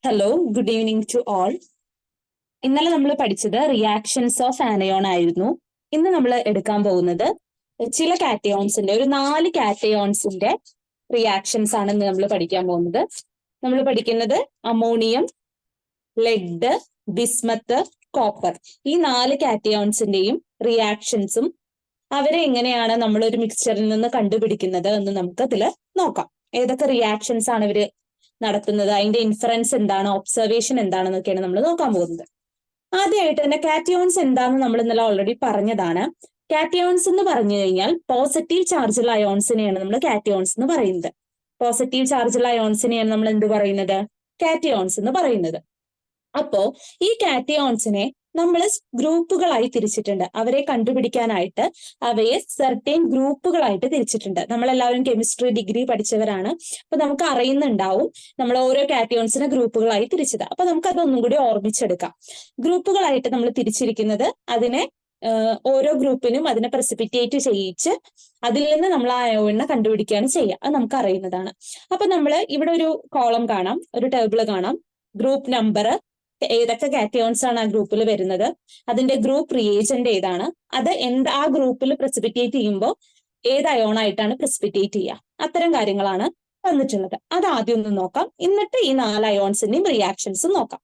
Hello, good evening to all. ഇന്നലെ നമ്മൾ പഠിച്ചത് റിയാക്ഷൻസ് ഓഫ് ആനയോൺ ആയിരുന്നു. ഇന്ന് നമ്മൾ എടുക്കാൻ പോകുന്നത് ചില കാറ്റയോൺസിന്റെ ഒരു 4 കാറ്റയോൺസിന്റെ റിയാക്ഷൻസ് ആണ് ഇന്ന് നമ്മൾ പഠിക്കാൻ പോകുന്നത്. നമ്മൾ പഠിക്കുന്നത് അമോണിയം, ലെഡ്, ബിസ്മത്ത്, കോപ്പർ, ഈ 4 കാറ്റയോൺസിന്റെയും റിയാക്ഷൻസും അവരെ എങ്ങനെയാണ് നമ്മൾ ഒരു മിക്സ്ചറിൽ നിന്ന് കണ്ടുപിടിക്കുന്നത് എന്ന് നമുക്ക് ഇതിൽ നോക്കാം. ഏതൊക്കെ റിയാക്ഷൻസ് ആണ് ഇവര് നടത്തുന്നത്, അതിന്റെ ഇൻഫറൻസ് എന്താണ്, ഒബ്സർവേഷൻ എന്താണെന്നൊക്കെയാണ് നമ്മൾ നോക്കാൻ പോകുന്നത്. ആദ്യമായിട്ട് തന്നെ കാറ്റയോൺസ് എന്താണെന്ന് നമ്മൾ ഇന്നലെ ഓൾറെഡി പറഞ്ഞതാണ്. കാറ്റയോൺസ് എന്ന് പറഞ്ഞു കഴിഞ്ഞാൽ പോസിറ്റീവ് ചാർജുള്ള അയോൺസിനെയാണ് നമ്മൾ കാറ്റയോൺസ് എന്ന് പറയുന്നത്. പോസിറ്റീവ് ചാർജുള്ള അയോൺസിനെയാണ് നമ്മൾ എന്ത് പറയുന്നത്? കാറ്റയോൺസ് എന്ന് പറയുന്നത്. അപ്പോ ഈ കാറ്റയോൺസിനെ നമ്മൾ ഗ്രൂപ്പുകളായി തിരിച്ചിട്ടുണ്ട്. അവരെ കണ്ടുപിടിക്കാനായിട്ട് അവയെ സെർട്ടൈൻ ഗ്രൂപ്പുകളായിട്ട് തിരിച്ചിട്ടുണ്ട്. നമ്മളെല്ലാവരും കെമിസ്ട്രി ഡിഗ്രി പഠിച്ചവരാണ്. അപ്പൊ നമുക്ക് അറിയുന്നുണ്ടാവും നമ്മൾ ഓരോ കാറ്റയോൺസിനെ ഗ്രൂപ്പുകളായി തിരിച്ചത്. അപ്പൊ നമുക്ക് അതൊന്നും കൂടി ഓർമ്മിച്ചെടുക്കാം. ഗ്രൂപ്പുകളായിട്ട് നമ്മൾ തിരിച്ചിരിക്കുന്നത് അതിനെ ഓരോ ഗ്രൂപ്പിനും അതിനെ പ്രസിപ്പിറ്റേറ്റ് ചെയ്യിച്ച് അതിൽ നിന്ന് നമ്മൾ ആ അയോണിനെ കണ്ടുപിടിക്കുകയാണ് ചെയ്യുക. അത് നമുക്ക് അറിയുന്നതാണ്. അപ്പൊ നമ്മൾ ഇവിടെ ഒരു കോളം കാണാം, ഒരു ടേബിൾ കാണാം. ഗ്രൂപ്പ് നമ്പർ, ഏതൊക്കെ കാറ്റയോൺസ് ആണ് ആ ഗ്രൂപ്പിൽ വരുന്നത്, അതിന്റെ ഗ്രൂപ്പ് റിയേജന്റ് ഏതാണ്, അത് ആ ഗ്രൂപ്പിൽ പ്രസിപ്പിറ്റേറ്റ് ചെയ്യുമ്പോൾ ഏത് അയോൺ ആയിട്ടാണ് പ്രസിപ്പിറ്റേറ്റ് ചെയ്യുക, അത്തരം കാര്യങ്ങളാണ് വന്നിട്ടുള്ളത്. അത് ആദ്യം ഒന്ന് നോക്കാം. എന്നിട്ട് ഈ 4 അയോൺസിന്റെയും റിയാക്ഷൻസും നോക്കാം.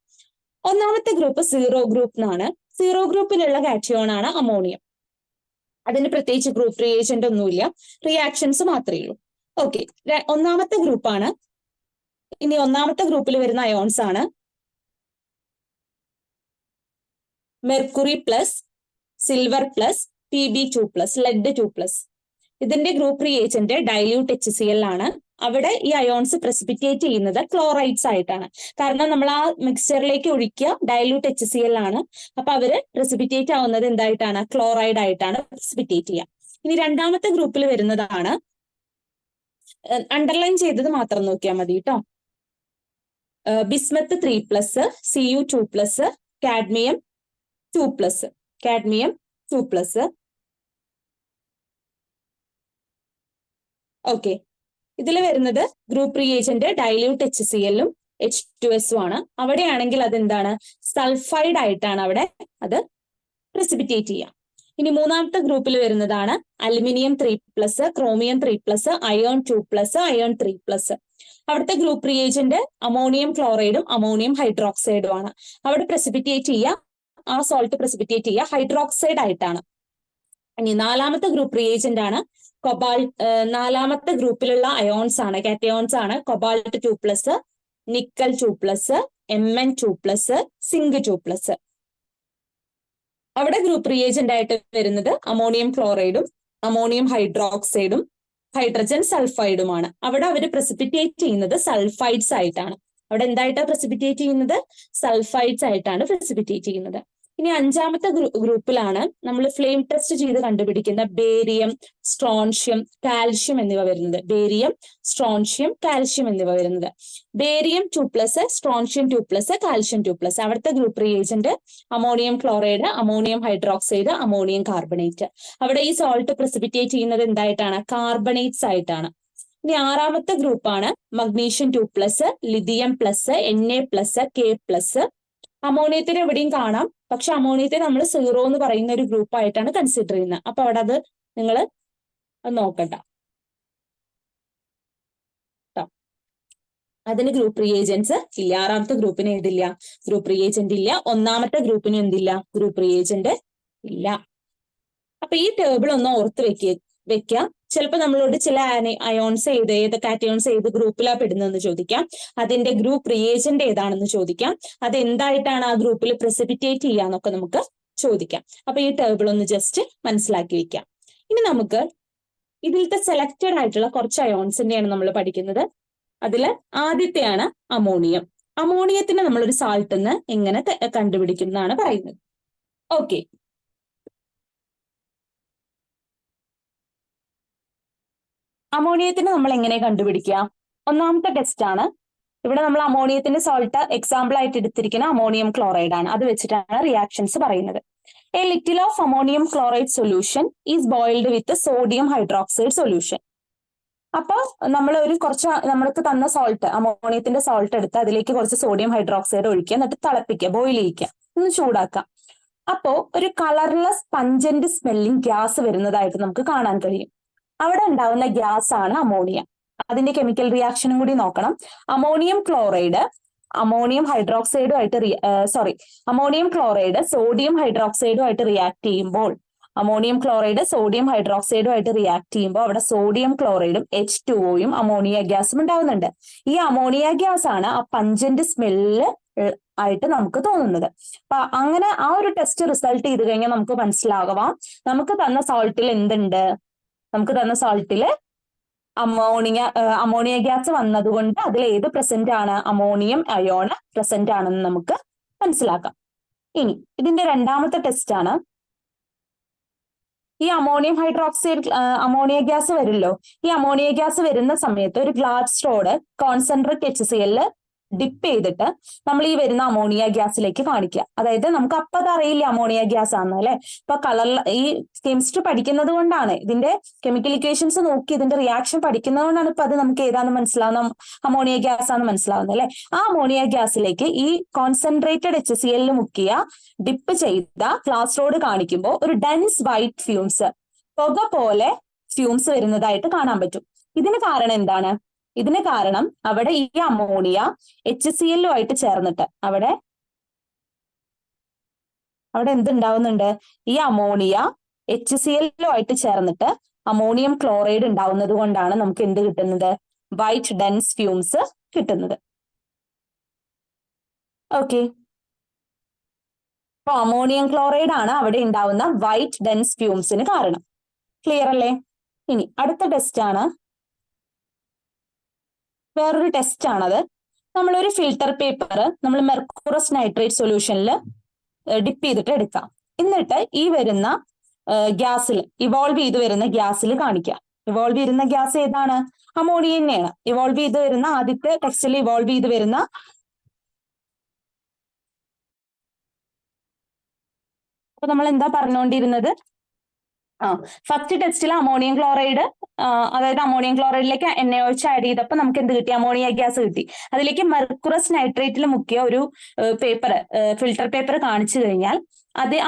ഒന്നാമത്തെ ഗ്രൂപ്പ് സീറോ ഗ്രൂപ്പ് എന്നാണ്. സീറോ ഗ്രൂപ്പിലുള്ള കാറ്റയോൺ ആണ് അമോണിയം. അതിന് പ്രത്യേകിച്ച് ഗ്രൂപ്പ് റിയേജന്റ് ഒന്നുമില്ല, റിയാക്ഷൻസ് മാത്രമേ ഉള്ളൂ. ഓക്കെ, ഒന്നാമത്തെ ഗ്രൂപ്പാണ്. ഇനി ഒന്നാമത്തെ ഗ്രൂപ്പിൽ വരുന്ന അയോൺസ് ആണ് mercury plus, silver plus, Pb2+, lead 2+. ഇതിന്റെ ഗ്രൂപ്പ് റിയേജന്റ് ഡൈല്യൂട്ട് HCl ആണ്. അവിടെ ഈ അയോൺസ് പ്രസിപ്പിറ്റേറ്റ് ചെയ്യുന്നത് ക്ലോറൈഡ്സ് ആയിട്ടാണ്. കാരണം നമ്മൾ ആ മിക്സ്ചറിലേക്ക് ഒഴിക്കുക ഡൈല്യൂട്ട് HCl ആണ്. അപ്പൊ അവര് പ്രസിപ്പിറ്റേറ്റ് ആവുന്നത് എന്തായിട്ടാണ്? ക്ലോറൈഡ് ആയിട്ടാണ് പ്രസിപ്പിറ്റേറ്റ് ചെയ്യുക. ഇനി രണ്ടാമത്തെ ഗ്രൂപ്പിൽ വരുന്നതാണ്, അണ്ടർലൈൻ ചെയ്തത് മാത്രം നോക്കിയാൽ മതി കേട്ടോ, bismuth 3+, Cu2+, cadmium 2+, cadmium 2+. Okay, ഇതിൽ വരുന്നത് ഗ്രൂപ്പ് റിയേജന്റ് ഡൈല്യൂട്ട് HCl-ഉം H2S-ഉം ആണ്. അവിടെയാണെങ്കിൽ അതെന്താണ്? സൾഫൈഡ് ആയിട്ടാണ് അവിടെ അത് പ്രസിപ്പിറ്റേറ്റ് ചെയ്യുക. ഇനി മൂന്നാമത്തെ ഗ്രൂപ്പിൽ വരുന്നതാണ് അലുമിനിയം 3+, ക്രോമിയം 3+, അയോൺ 2+, അയോൺ 3+. അവിടുത്തെ ഗ്രൂപ്പ് റിയേജന്റ് അമോണിയം ക്ലോറൈഡും അമോണിയം ഹൈഡ്രോക്സൈഡും ആണ്. അവിടെ പ്രസിപ്പിറ്റേറ്റ് ചെയ്യുക, ആ സോൾട്ട് പ്രസിപ്പിറ്റേറ്റ് ചെയ്യുക ഹൈഡ്രോക്സൈഡ് ആയിട്ടാണ്. ഇനി നാലാമത്തെ ഗ്രൂപ്പ് റിയേജന്റ് ആണ് നാലാമത്തെ ഗ്രൂപ്പിലുള്ള അയോൺസ് ആണ്, കാറ്റയോൺസ് ആണ് കൊബാൾട്ട് 2+, നിക്കൽ 2+, Mn2+, സിങ്ക് 2+. അവിടെ ഗ്രൂപ്പ് റിയേജന്റ് ആയിട്ട് വരുന്നത് അമോണിയം ക്ലോറൈഡും അമോണിയം ഹൈഡ്രോക്സൈഡും ഹൈഡ്രജൻ സൾഫൈഡുമാണ്. അവിടെ അവർ പ്രസിപ്പിറ്റേറ്റ് ചെയ്യുന്നത് സൾഫൈഡ്സ് ആയിട്ടാണ്. അവിടെ എന്തായിട്ടാണ് പ്രസിപ്പിറ്റേറ്റ് ചെയ്യുന്നത്? സൾഫൈഡ്സ് ആയിട്ടാണ് പ്രസിപ്പിറ്റേറ്റ് ചെയ്യുന്നത്. ഇനി അഞ്ചാമത്തെ ഗ്രൂപ്പിലാണ് നമ്മൾ ഫ്ലെയിം ടെസ്റ്റ് ചെയ്ത് കണ്ടുപിടിക്കുന്ന ബേരിയം, സ്ട്രോൺഷ്യം, കാൽഷ്യം എന്നിവ വരുന്നത്. ബേരിയം, സ്ട്രോൺഷ്യം, കാൽഷ്യം എന്നിവ വരുന്നത്. Barium 2+, strontium 2+, calcium 2+. അവിടുത്തെ group reagent ammonium chloride, ammonium hydroxide, ammonium carbonate. അവിടെ ഈ സോൾട്ട് പ്രസിപ്പിറ്റേറ്റ് ചെയ്യുന്നത് എന്തായിട്ടാണ്? കാർബണേറ്റ്സ് ആയിട്ടാണ്. ഇനി ആറാമത്തെ ഗ്രൂപ്പാണ് magnesium 2+, lithium plus, Na+, K+. അമോണിയത്തിന് എവിടെയും കാണാം, പക്ഷെ അമോണിയത്തെ നമ്മൾ സീറോ എന്ന് പറയുന്ന ഒരു ഗ്രൂപ്പ് ആയിട്ടാണ് കൺസിഡർ ചെയ്യുന്നത്. അപ്പൊ അവിടെ അത് നിങ്ങൾ നോക്കണ്ട. അതിന് ഗ്രൂപ്പ് റിയേജൻസ് ഇല്ല. ആറാമത്തെ ഗ്രൂപ്പിന് ഏതില്ല? ഗ്രൂപ്പ് റിയേജന്റ് ഇല്ല. ഒന്നാമത്തെ ഗ്രൂപ്പിന് എന്തില്ല? ഗ്രൂപ്പ് റിയേജന്റ് ഇല്ല. അപ്പൊ ഈ ടേബിൾ ഒന്ന് ഓർത്ത് വെക്കുക. ചിലപ്പോൾ നമ്മളോട് ചില അയോൺസ് ഏത് കാറ്റയോൺസ് ഏത് ഗ്രൂപ്പിലാണ് പെടുന്നതെന്ന് ചോദിക്കാം. അതിന്റെ ഗ്രൂപ്പ് റിയേജന്റ് ഏതാണെന്ന് ചോദിക്കാം. അത് എന്തായിട്ടാണ് ആ ഗ്രൂപ്പിൽ പ്രസിപ്പിറ്റേറ്റ് ചെയ്യാന്നൊക്കെ നമുക്ക് ചോദിക്കാം. അപ്പൊ ഈ ടേബിൾ ഒന്ന് ജസ്റ്റ് മനസ്സിലാക്കി വെക്കാം. ഇനി നമുക്ക് ഇതിലത്തെ സെലക്റ്റഡ് ആയിട്ടുള്ള കുറച്ച് അയോൺസിന്റെയാണ് നമ്മൾ പഠിക്കുന്നത്. അതിൽ ആദ്യത്തെയാണ് അമോണിയം. അമോണിയത്തിന് നമ്മളൊരു സാൾട്ട് എങ്ങനെ കണ്ടുപിടിക്കുന്നതാണ് പറയുന്നത്. ഓക്കെ, അമോണിയത്തിന് നമ്മൾ എങ്ങനെ കണ്ടുപിടിക്കുക? ഒന്നാമത്തെ ടെസ്റ്റ് ആണ്. ഇവിടെ നമ്മൾ അമോണിയത്തിന്റെ സോൾട്ട് എക്സാമ്പിൾ ആയിട്ട് എടുത്തിരിക്കുന്ന അമോണിയം ക്ലോറൈഡ് ആണ്. അത് വെച്ചിട്ടാണ് റിയാക്ഷൻസ് പറയുന്നത്. A little of ammonium chloride solution is boiled with sodium hydroxide solution. അപ്പൊ നമ്മൾ ഒരു കുറച്ച് നമ്മൾക്ക് തന്ന സോൾട്ട്, അമോണിയത്തിന്റെ സോൾട്ട് എടുത്ത് അതിലേക്ക് കുറച്ച് സോഡിയം ഹൈഡ്രോക്സൈഡ് ഒഴിക്കുക, എന്നിട്ട് തിളപ്പിക്കുക, ബോയിൽ ചെയ്യിക്കുക, ഒന്ന് ചൂടാക്കാം. അപ്പോ ഒരു കളർലെസ് പഞ്ചന്റ് സ്മെല്ലിംഗ് ഗ്യാസ് വരുന്നതായിട്ട് നമുക്ക് കാണാൻ കഴിയും. അവിടെ ഉണ്ടാവുന്ന ഗ്യാസ് ആണ് അമോണിയ. അതിന്റെ കെമിക്കൽ റിയാക്ഷനും കൂടി നോക്കണം. അമോണിയം ക്ലോറൈഡ് അമോണിയം ഹൈഡ്രോക്സൈഡുമായിട്ട് അമോണിയം ക്ലോറൈഡ് സോഡിയം ഹൈഡ്രോക്സൈഡുമായിട്ട് റിയാക്ട് ചെയ്യുമ്പോൾ അവിടെ സോഡിയം ക്ലോറൈഡും H2Oയും അമോണിയ ഗ്യാസും ഉണ്ടാവുന്നുണ്ട്. ഈ അമോണിയ ഗ്യാസ് ആണ് ആ പഞ്ചന്റ് സ്മെല്ല് ആയിട്ട് നമുക്ക് തോന്നുന്നത്. അപ്പൊ അങ്ങനെ ആ ഒരു ടെസ്റ്റ് റിസൾട്ട് ചെയ്ത് കഴിഞ്ഞാൽ നമുക്ക് മനസ്സിലാകാം നമുക്ക് തന്ന സോൾട്ടിൽ എന്തുണ്ട്. നമുക്ക് തന്ന സോൾട്ടില് അമോണിയ ഗ്യാസ് വന്നതുകൊണ്ട് അതിൽ ഏത് പ്രസന്റ് ആണ്, അമോണിയം അയോൺ പ്രസന്റ് ആണെന്ന് നമുക്ക് മനസ്സിലാക്കാം. ഇനി ഇതിന്റെ രണ്ടാമത്തെ ടെസ്റ്റ് ആണ് ഈ അമോണിയം ഹൈഡ്രോക്സൈഡ് അമോണിയ ഗ്യാസ് വരില്ലോ. ഈ അമോണിയ ഗ്യാസ് വരുന്ന സമയത്ത് ഒരു glass rod concentrate HCl dip ചെയ്തിട്ട് നമ്മൾ ഈ വരുന്ന അമോണിയ ഗ്യാസിലേക്ക് കാണിക്കുക. അതായത് നമുക്ക് അപ്പം അത് അറിയില്ല അമോണിയ ഗ്യാസ് ആണെന്ന്, അല്ലെ. ഇപ്പൊ ഈ കെമിസ്ട്രി പഠിക്കുന്നത് കൊണ്ടാണ്, ഇതിന്റെ കെമിക്കൽ ഇക്വേഷൻസ് നോക്കി ഇതിന്റെ റിയാക്ഷൻ പഠിക്കുന്നത് കൊണ്ടാണ് ഇപ്പൊ അത് നമുക്ക് ഏതാണെന്ന് മനസ്സിലാവുന്ന, അമോണിയ ഗ്യാസ് ആണ് മനസ്സിലാവുന്നത്, അല്ലെ. ആ അമോണിയ ഗ്യാസിലേക്ക് ഈ കോൺസെൻട്രേറ്റഡ് HCl മുക്കിയ ഡിപ്പ് ചെയ്ത ഗ്ലാസ് റോഡ് കാണിക്കുമ്പോൾ ഒരു ഡെൻസ് വൈറ്റ് ഫ്യൂംസ്, പുക പോലെ ഫ്യൂംസ് വരുന്നതായിട്ട് കാണാൻ പറ്റും. ഇതിന് കാരണം എന്താണ്? ഇതിന് കാരണം അവിടെ ഈ അമോണിയ HCl ചേർന്നിട്ട് അവിടെ എന്തുണ്ടാവുന്നുണ്ട്? ഈ അമോണിയ HCl ചേർന്നിട്ട് അമോണിയം ക്ലോറൈഡ് ഉണ്ടാവുന്നത് കൊണ്ടാണ് നമുക്ക് എന്ത് കിട്ടുന്നത്? വൈറ്റ് ഡെൻസ് ഫ്യൂംസ് കിട്ടുന്നത്. ഓക്കെ, അപ്പൊ അമോണിയം ക്ലോറൈഡ് ആണ് അവിടെ ഉണ്ടാവുന്ന വൈറ്റ് ഡെൻസ് ഫ്യൂംസിന് കാരണം. ക്ലിയർ അല്ലേ? ഇനി അടുത്ത ടെസ്റ്റ് ആണ്, വേറൊരു ടെസ്റ്റ് ആണത്. നമ്മളൊരു ഫിൽട്ടർ പേപ്പർ നമ്മൾ മെർക്കുറസ് നൈട്രേറ്റ് സൊല്യൂഷനിൽ ഡിപ്പ് ചെയ്തിട്ട് എടുക്കാം. എന്നിട്ട് ഈ വരുന്ന ഗ്യാസിൽ, ഇവോൾവ് ചെയ്ത് വരുന്ന ഗ്യാസിൽ കാണിക്കാം. ഇവോൾവ് ചെയ്യുന്ന ഗ്യാസ് ഏതാണ്? അമോണിയ തന്നെയാണ്. ഇവോൾവ് ചെയ്ത് വരുന്ന ആദ്യത്തെ ടെക്സ്റ്റിൽ ഇവോൾവ് ചെയ്ത് വരുന്ന അപ്പൊ നമ്മൾ എന്താ പറഞ്ഞുകൊണ്ടിരുന്നത്? ഫസ്റ്റ് ടെസ്റ്റിൽ അമോണിയം ക്ലോറൈഡ്, അതായത് അമോണിയം ക്ലോറൈഡിലേക്ക് NaOH ആഡ് ചെയ്തപ്പോൾ നമുക്ക് എന്ത് കിട്ടി? അമോണിയ ഗ്യാസ് കിട്ടി. അതിലേക്ക് മെർക്കുറസ് നൈട്രേറ്റിൽ മുക്കിയ ഒരു പേപ്പർ, ഫിൽട്ടർ പേപ്പർ കാണിച്ചു കഴിഞ്ഞാൽ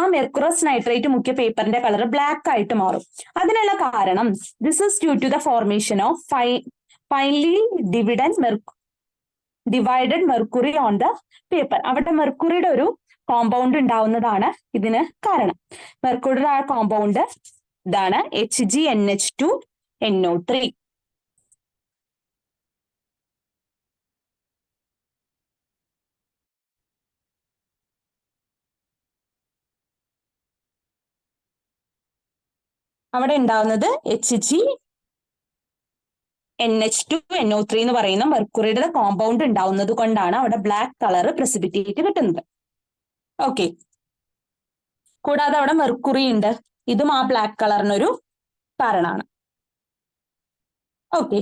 ആ മെർക്കുറസ് നൈട്രേറ്റ് മുക്കിയ പേപ്പറിന്റെ കളർ ബ്ലാക്ക് ആയിട്ട് മാറും. അതിനുള്ള കാരണം this is due to the formation of finely divided mercury on the paper. അവിടെ മെർക്കുറിയുടെ ഒരു കോമ്പൗണ്ട് ഉണ്ടാവുന്നതാണ് ഇതിന് കാരണം. മെർക്കുറിയുടെ ആ കോമ്പൗണ്ട് ഇതാണ് HgNH2NO3. അവിടെ ഉണ്ടാവുന്നത് HgNH2NO3 എന്ന് പറയുന്ന മെർക്കുറിയുടെ കോമ്പൗണ്ട് ഉണ്ടാവുന്നത് കൊണ്ടാണ് അവിടെ ബ്ലാക്ക് കളർ പ്രസിപ്പിറ്റേറ്റ് കിട്ടുന്നത്. ഓക്കെ, കൂടാതെ അവിടെ മെർക്കുറി ഉണ്ട്, ഇതും ആ ബ്ലാക്ക് കളറിനൊരു കാരണമാണ്. ഓക്കെ,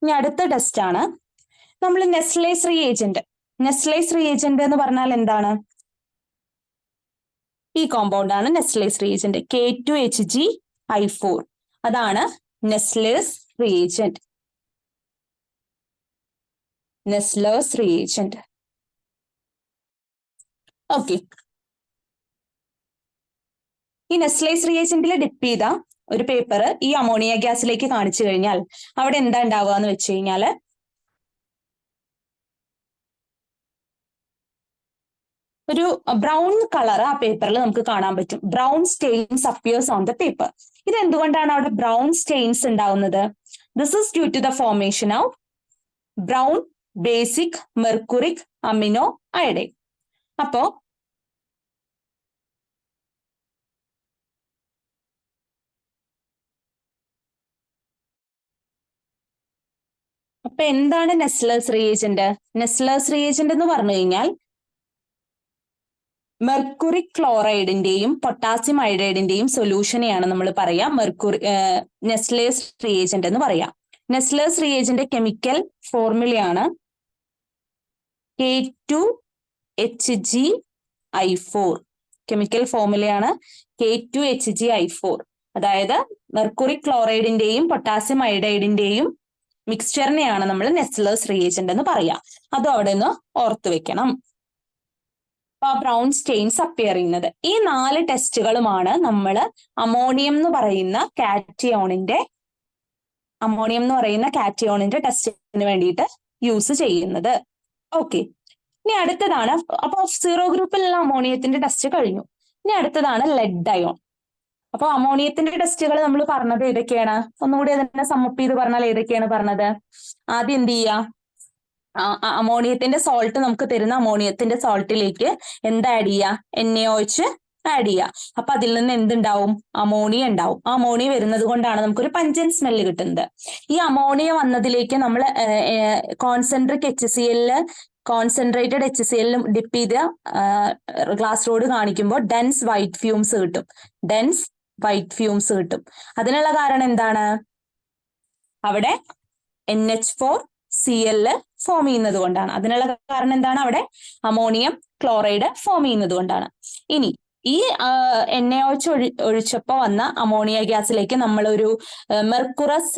ഇനി അടുത്ത ടെസ്റ്റ് ആണ് നമ്മൾ നെസ്ലേസ് റിയേജന്റ്. നെസ്ലേസ് റിയേജന്റ് എന്ന് പറഞ്ഞാൽ എന്താണ്? ഈ കോമ്പൗണ്ട് ആണ് നെസ്ലേസ് റിയേജന്റ്, K2Hg(I4). അതാണ് Nessler's reagent. Nessler's reagent. Okay, ഈ നെസ്ലേസ് റിയേജന്റിൽ ഡിപ്പ് ചെയ്ത ഒരു പേപ്പർ ഈ അമോണിയ ഗ്യാസിലേക്ക് കാണിച്ചു കഴിഞ്ഞാൽ അവിടെ എന്താ ഉണ്ടാവുക എന്ന് വെച്ച് കഴിഞ്ഞാല് ഒരു ബ്രൗൺ കളർ ആ പേപ്പറിൽ നമുക്ക് കാണാൻ പറ്റും. Brown stains appears on the paper. ഇത് എന്തുകൊണ്ടാണ് അവിടെ ബ്രൗൺ സ്റ്റെയിൻസ് ഉണ്ടാവുന്നത്? This is due to the formation of brown basic mercuric amino iodine. അപ്പോ എന്താണ് നെസ്ലേസ് റിയേജന്റ്? നെസ്ലേസ് റിയേജന്റ് എന്ന് പറഞ്ഞു കഴിഞ്ഞാൽ മെർക്കുറി ക്ലോറൈഡിന്റെയും പൊട്ടാസ്യം അയഡൈഡിന്റെയും സൊല്യൂഷനെയാണ് നമ്മൾ പറയാ നെസ്ലേസ് റിയേജന്റ് എന്ന് പറയാം. നെസ്ലേസ് റിയേജന്റ് കെമിക്കൽ ഫോർമുലയാണ് K2Hg(I4). കെമിക്കൽ ഫോർമുലയാണ് K2HgI4. അതായത് മെർക്കുറി ക്ലോറൈഡിന്റെയും പൊട്ടാസ്യം അയഡൈഡിന്റെയും മിക്സ്ചറിനെയാണ് നമ്മൾ നെസ്ലേഴ്സ് റിയേജന്റ് എന്ന് പറയാം. അതും അവിടെ നിന്ന് ഓർത്തു വെക്കണം. അപ്പൊ ബ്രൗൺ സ്റ്റെയിൻസ് അപ്പിയർ ചെയ്യുന്നത് ഈ 4 ടെസ്റ്റുകളുമാണ് നമ്മൾ അമോണിയം എന്ന് പറയുന്ന കാറ്റയോണിന്റെ ടെസ്റ്റിന് വേണ്ടിയിട്ട് യൂസ് ചെയ്യുന്നത്. ഓക്കെ, ഇനി അടുത്തതാണ്, അപ്പൊ 0 ഗ്രൂപ്പിലുള്ള അമോണിയത്തിന്റെ ടെസ്റ്റ് കഴിഞ്ഞു. ഇനി അടുത്തതാണ് ലെഡ് അയോൺ. അപ്പൊ അമോണിയത്തിന്റെ ടെസ്റ്റുകൾ നമ്മൾ പറഞ്ഞത് ഏതൊക്കെയാണ്? ഒന്നുകൂടി അതിനെ സമ്മപ്പ് ചെയ്ത് പറഞ്ഞാൽ ഏതൊക്കെയാണ് പറഞ്ഞത്? ആദ്യം എന്ത് ചെയ്യുക? അമോണിയത്തിന്റെ സോൾട്ട് നമുക്ക് തരുന്ന അമോണിയത്തിന്റെ സോൾട്ടിലേക്ക് എന്ത് ആഡ് ചെയ്യുക? NaOH ആഡ് ചെയ്യുക. അപ്പൊ അതിൽ നിന്ന് എന്തുണ്ടാവും? അമോണിയ ഉണ്ടാവും. ആ അമോണിയ വരുന്നത് കൊണ്ടാണ് നമുക്കൊരു പഞ്ചൻ സ്മെല്ല് കിട്ടുന്നത്. ഈ അമോണിയ വന്നതിലേക്ക് നമ്മൾ കോൺസെൻട്രേറ്റഡ് HCl ഡിപ്പ് ചെയ്ത് ഗ്ലാസ് റോഡ് കാണിക്കുമ്പോൾ ഡെൻസ് വൈറ്റ് ഫ്യൂംസ് കിട്ടും. അതിനുള്ള കാരണം എന്താണ്? അവിടെ NH4Cl ഫോം ചെയ്യുന്നത് കൊണ്ടാണ്. അതിനുള്ള കാരണം എന്താണ്? അവിടെ അമോണിയം ക്ലോറൈഡ് ഫോം ചെയ്യുന്നത് കൊണ്ടാണ്. ഇനി ഈ NaOH ഒഴിച്ചപ്പോ വന്ന അമോണിയ ഗ്യാസിലേക്ക് നമ്മളൊരു മെർക്കുറസ്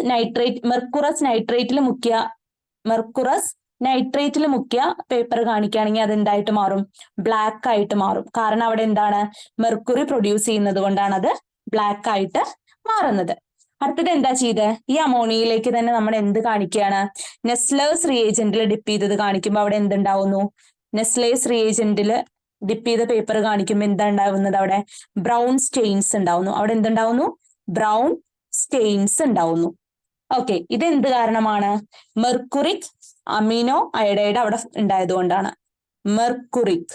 നൈട്രേറ്റിൽ മുക്കിയ പേപ്പർ കാണിക്കുകയാണെങ്കിൽ അത് എന്തായിട്ട് മാറും? ബ്ലാക്ക് ആയിട്ട് മാറും. കാരണം അവിടെ എന്താണ്? മെർക്കുറി പ്രൊഡ്യൂസ് ചെയ്യുന്നത് കൊണ്ടാണ് അത് ബ്ലാക്ക് ആയിട്ട് മാറുന്നത്. അടുത്തത് എന്താ ചെയ്ത്? ഈ അമോണിയയിലേക്ക് തന്നെ നമ്മൾ എന്ത് കാണിക്കുകയാണ്? നെസ്ലേഴ്സ് റിയേജന്റിൽ ഡിപ്പ് ചെയ്തത് കാണിക്കുമ്പോൾ അവിടെ എന്തുണ്ടാവുന്നു? നെസ്ലേഴ്സ് റിയേജന്റിൽ ഡിപ്പ് ചെയ്ത പേപ്പർ കാണിക്കുമ്പോൾ എന്താ ഉണ്ടാവുന്നത്? അവിടെ ബ്രൗൺ സ്റ്റെയിൻസ് ഉണ്ടാവുന്നു. അവിടെ എന്തുണ്ടാവുന്നു? ബ്രൗൺ സ്റ്റെയിൻസ് ഉണ്ടാവുന്നു. ഓക്കെ, ഇത് എന്ത് കാരണമാണ്? മെർക്കുറിക് അമിനോ അയഡൈഡ് അവിടെ ഉണ്ടായത് കൊണ്ടാണ്. മെർക്കുറിക്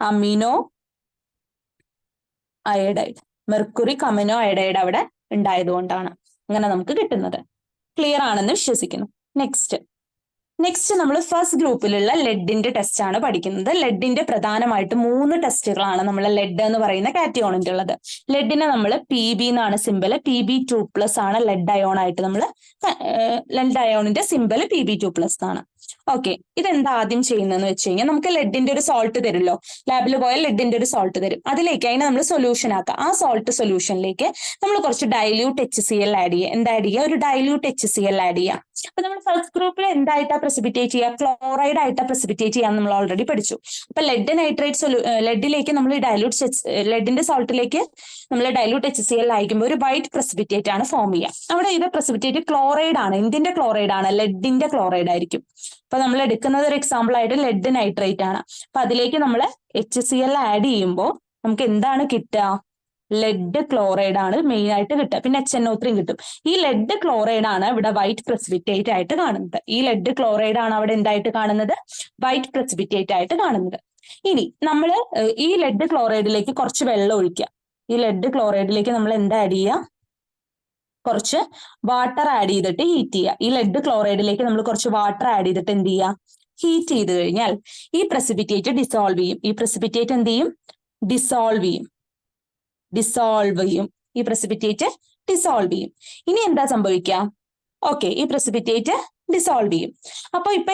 അമിനോ അയഡൈഡ് അവിടെ ഉണ്ടായത് കൊണ്ടാണ് അങ്ങനെ നമുക്ക് കിട്ടുന്നത്. ക്ലിയർ ആണെന്ന് വിശ്വസിക്കുന്നു. നെക്സ്റ്റ് നമ്മൾ ഫസ്റ്റ് ഗ്രൂപ്പിലുള്ള ലെഡിന്റെ ടെസ്റ്റ് ആണ് പഠിക്കുന്നത്. ലെഡിന്റെ പ്രധാനമായിട്ട് 3 ടെസ്റ്റുകളാണ് നമ്മൾ ലെഡ് എന്ന് പറയുന്ന കാറ്റയോണിന്റെ ഉള്ളത്. ലെഡിനെ നമ്മൾ PB എന്നാണ് സിമ്പല്. Pb2+ ആണ് ലെഡ് അയോൺ ആയിട്ട് നമ്മൾ ലെഡ് അയോണിന്റെ സിമ്പല് Pb2+ ആണ്. ഓക്കെ, ഇതെന്താ ആദ്യം ചെയ്യുന്നതെന്ന് വെച്ച് കഴിഞ്ഞാൽ നമുക്ക് ലെഡിന്റെ ഒരു സോൾട്ട് തരുമല്ലോ, ലാബിൽ പോയാൽ ലെഡിന്റെ ഒരു സോൾട്ട് തരും. അതിലേക്ക് അതിനെ നമ്മൾ സൊല്യൂഷൻ ആക്കുക. ആ സോൾട്ട് സൊല്യൂഷനിലേക്ക് നമ്മൾ കുറച്ച് ഡൈല്യൂട്ട് HCl ആഡ് ചെയ്യുക. ഒരു ഡൈല്യൂട്ട് HCl ആഡ് ചെയ്യുക. അപ്പൊ നമ്മൾ ഫസ്റ്റ് ഗ്രൂപ്പിൽ എന്തായിട്ടാ പ്രസിപ്പിറ്റേറ്റ് ചെയ്യുക? ക്ലോറൈഡ് ആയിട്ടാ പ്രസിപ്പിറ്റേറ്റ് ചെയ്യാൻ നമ്മൾ ഓൾറെഡി പഠിച്ചു. അപ്പൊ ലെഡിലേക്ക് നമ്മൾ ലെഡിന്റെ സോൾട്ടിലേക്ക് നമ്മൾ ഡൈല്യൂട്ട് HCl അയക്കുമ്പോൾ ഒരു വൈറ്റ് പ്രസിപ്പിറ്റേറ്റ് ആണ് ഫോം ചെയ്യുക. അവിടെ ഇത് പ്രസിപ്പിറ്റേറ്റ് ക്ലോറൈഡ് ആണ്. എന്തിന്റെ ക്ലോറൈഡ് ആണ്? ലെഡിന്റെ ക്ലോറൈഡ് ആയിരിക്കും. അപ്പൊ നമ്മൾ എടുക്കുന്നത് ഒരു എക്സാമ്പിൾ ആയിട്ട് ലെഡ് നൈട്രേറ്റ് ആണ്. അപ്പൊ അതിലേക്ക് നമ്മൾ HCl ആഡ് ചെയ്യുമ്പോൾ നമുക്ക് എന്താണ് കിട്ടുക? ലെഡ് ക്ലോറൈഡ് ആണ് മെയിൻ ആയിട്ട് കിട്ടുക. പിന്നെ HNO3 കിട്ടും. ഈ ലെഡ് ക്ലോറൈഡ് ആണ് ഇവിടെ വൈറ്റ് പ്രസിപ്പിറ്റേറ്റ് ആയിട്ട് കാണുന്നത്. ഇനി നമ്മൾ ഈ ലെഡ് ക്ലോറൈഡിലേക്ക് കുറച്ച് വെള്ളം ഒഴിക്കുക. ഈ ലെഡ് ക്ലോറൈഡിലേക്ക് നമ്മൾ എന്താ ആഡ് ചെയ്യുക? കുറച്ച് വാട്ടർ ആഡ് ചെയ്തിട്ട് ഹീറ്റ് ചെയ്യുക. ഈ ലെഡ് ക്ലോറൈഡിലേക്ക് നമ്മൾ കുറച്ച് വാട്ടർ ആഡ് ചെയ്തിട്ട് എന്ത് ചെയ്യുക? ഹീറ്റ് ചെയ്ത് കഴിഞ്ഞാൽ ഈ പ്രസിപ്പിറ്റേറ്റ് ഡിസോൾവ് ചെയ്യും. ഇനി എന്താ സംഭവിക്കുക? ഓക്കെ, ഈ പ്രസിപ്പിറ്റേറ്റ് ഡിസോൾവ് ചെയ്യും. അപ്പൊ ഇപ്പൊ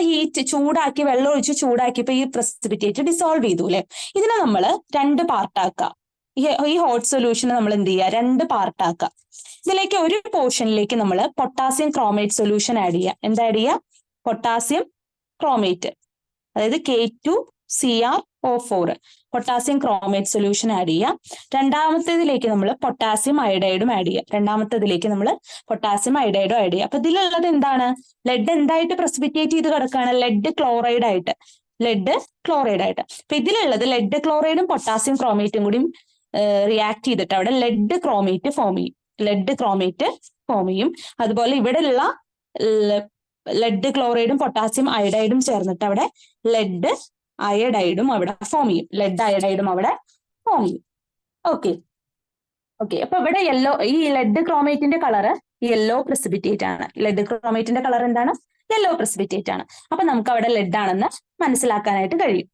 വെള്ളം ഒഴിച്ച് ചൂടാക്കിയപ്പോ ഈ പ്രസിപ്പിറ്റേറ്റ് ഡിസോൾവ് ചെയ്തു അല്ലെ? ഇതിനെ നമ്മൾ 2 പാർട്ടാക്കുക. ഈ ഹോട്ട് സൊല്യൂഷനെ നമ്മൾ എന്ത് ചെയ്യുക? 2 പാർട്ടാക്കുക. ഇതിലേക്ക് ഒരു പോർഷനിലേക്ക് നമ്മൾ പൊട്ടാസ്യം ക്രോമേറ്റ് സൊല്യൂഷൻ ആഡ് ചെയ്യുക. എന്താ ആഡ് ചെയ്യുക? പൊട്ടാസ്യം ക്രോമേറ്റ്, അതായത് K2Cr O4 potassium chromate solution add ചെയ്യുക. രണ്ടാമത്തേതിലേക്ക് നമ്മൾ പൊട്ടാസ്യം അയഡൈഡും ആഡ് ചെയ്യുക. അപ്പൊ ഇതിലുള്ളത് എന്താണ്? ലെഡ് എന്തായിട്ട് പ്രസിപ്പിറ്റേറ്റ് ചെയ്ത് കിടക്കുകയാണ്? ലെഡ് ക്ലോറൈഡ് ആയിട്ട്. അപ്പൊ ഇതിലുള്ളത് ലെഡ് ക്ലോറൈഡും പൊട്ടാസ്യം ക്രോമേറ്റും കൂടി റിയാക്ട് ചെയ്തിട്ട് അവിടെ ലെഡ് ക്രോമേറ്റ് ഫോം ചെയ്യും. അതുപോലെ ഇവിടെയുള്ള ലെഡ് ക്ലോറൈഡും പൊട്ടാസ്യം അയഡൈഡും ചേർന്നിട്ട് അവിടെ ലെഡ് അയഡൈഡും അവിടെ ഫോം ചെയ്യും. ഓക്കെ, അപ്പൊ ഇവിടെ ഈ ലെഡ് ക്രോമേറ്റിന്റെ കളറ് യെല്ലോ പ്രസിപ്പിറ്റേറ്റ് ആണ്. യെല്ലോ പ്രസിപ്പിറ്റേറ്റ് ആണ്. അപ്പൊ നമുക്ക് അവിടെ ലെഡ് ആണെന്ന് മനസ്സിലാക്കാനായിട്ട് കഴിയും.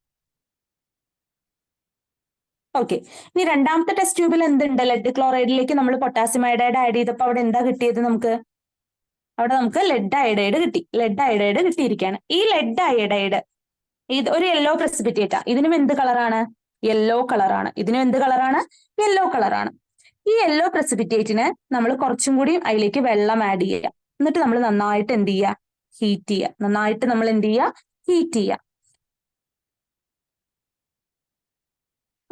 ഓക്കെ, ഇനി രണ്ടാമത്തെ ടെസ്റ്റ് ട്യൂബിൽ എന്തുണ്ട്? ലെഡ് ക്ലോറൈഡിലേക്ക് നമ്മൾ പൊട്ടാസ്യം അയഡൈഡ് ആഡ് ചെയ്തപ്പോൾ അവിടെ എന്താ കിട്ടിയത്? നമുക്ക് ലെഡ് അയഡൈഡ് കിട്ടിയിരിക്കുകയാണ്. ഈ ലെഡ് അയഡൈഡ് ഇത് ഒരു യെല്ലോ പ്രസിപ്പിറ്റേറ്റാ. ഇതിനും എന്ത് കളറാണ്? യെല്ലോ കളറാണ്. ഇതിനും എന്ത് കളറാണ്? യെല്ലോ കളറാണ്. ഈ യെല്ലോ പ്രസിപ്പിറ്റേറ്റിന് നമ്മൾ കുറച്ചും കൂടി അതിലേക്ക് വെള്ളം ആഡ് ചെയ്യുക. എന്നിട്ട് നമ്മൾ നന്നായിട്ട് എന്ത് ചെയ്യുക? ഹീറ്റ് ചെയ്യുക. നന്നായിട്ട് നമ്മൾ എന്ത് ചെയ്യുക? ഹീറ്റ് ചെയ്യുക.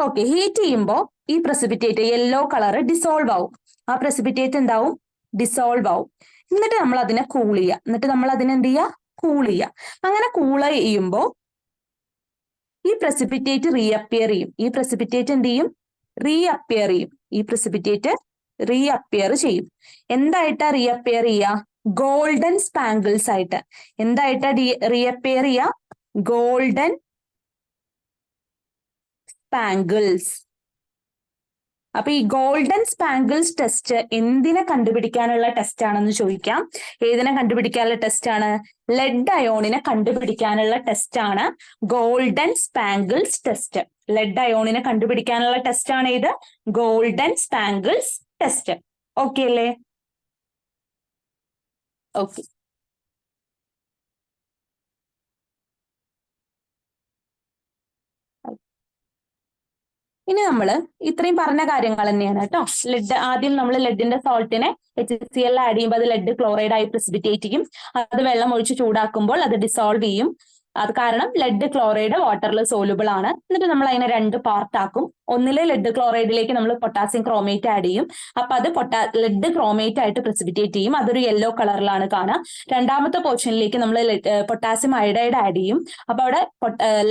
ഓക്കെ, ഹീറ്റ് ചെയ്യുമ്പോൾ ഈ പ്രസിപ്പിറ്റേറ്റ് യെല്ലോ കളർ ഡിസോൾവ് ആവും. ആ പ്രസിപ്പിറ്റേറ്റ് എന്താവും? ഡിസോൾവ് ആവും. എന്നിട്ട് നമ്മൾ അതിനെ കൂൾ ചെയ്യുക. എന്നിട്ട് നമ്മൾ അതിനെ എന്ത് ചെയ്യുക? കൂൾ ചെയ്യുക. അങ്ങനെ കൂൾ ചെയ്യുമ്പോൾ ഈ പ്രസിപ്പിറ്റേറ്റ് റീഅപ്പിയർ ചെയ്യും. ഈ പ്രസിപ്പിറ്റേറ്റ് എന്ത് ചെയ്യും? റീഅപ്പിയർ ചെയ്യും. ഈ പ്രസിപ്പിറ്റേറ്റ് റീഅപ്പിയർ ചെയ്യും. എന്തായിട്ടാ റീഅപ്പിയർ ചെയ്യുക? ഗോൾഡൻ സ്പാങ്കിൾസ് ആയിട്ട്. എന്തായിട്ടാ റീഅപ്പിയർ ചെയ്യുക? Golden spangles. അപ്പൊ ഈ ഗോൾഡൻ സ്പാങ്കിൾസ് ടെസ്റ്റ് എന്തിനെ കണ്ടുപിടിക്കാനുള്ള ടെസ്റ്റ് ആണെന്ന് ചോദിക്കാം. ഏതിനെ കണ്ടുപിടിക്കാനുള്ള ടെസ്റ്റ് ആണ്? ലെഡ് അയോണിനെ കണ്ടുപിടിക്കാനുള്ള ടെസ്റ്റ് ആണ് ഗോൾഡൻ സ്പാങ്കിൾസ് ടെസ്റ്റ്. ലെഡ് അയോണിനെ കണ്ടുപിടിക്കാനുള്ള ടെസ്റ്റ് ആണ് ഇത് ഗോൾഡൻ സ്പാങ്കിൾസ് ടെസ്റ്റ്. ഓക്കെ അല്ലേ? ഓക്കെ. ഇനി നമ്മൾ ഇത്രയും പറഞ്ഞ കാര്യങ്ങൾ തന്നെയാണ് കേട്ടോ. ലെഡ് ആദ്യം നമ്മൾ ലെഡിന്റെ സോൾട്ടിനെ HCl ആഡ് ചെയ്യുമ്പോൾ അത് ലെഡ് ക്ലോറൈഡ് ആയി പ്രസിപ്പിറ്റേറ്റ് ചെയ്യും. അത് വെള്ളം ഒഴിച്ച് ചൂടാക്കുമ്പോൾ അത് ഡിസോൾവ് ചെയ്യും. അത് കാരണം ലെഡ് ക്ലോറൈഡ് വാട്ടറിൽ സോലുബിൾ ആണ്. എന്നിട്ട് നമ്മൾ അതിനെ രണ്ട് പാർട്ട് ആക്കും. ഒന്നിലെ ലെഡ് ക്ലോറൈഡിലേക്ക് നമ്മൾ പൊട്ടാസ്യം ക്രോമേറ്റ് ആഡ് ചെയ്യും. അപ്പൊ അത് ലെഡ് ക്രോമേറ്റ് ആയിട്ട് പ്രസിപ്പിറ്റേറ്റ് ചെയ്യും. അതൊരു യെല്ലോ കളറിലാണ് കാണുക. രണ്ടാമത്തെ പോർഷനിലേക്ക് നമ്മൾ പൊട്ടാസ്യം അയഡൈഡ് ആഡ് ചെയ്യും. അപ്പൊ അവിടെ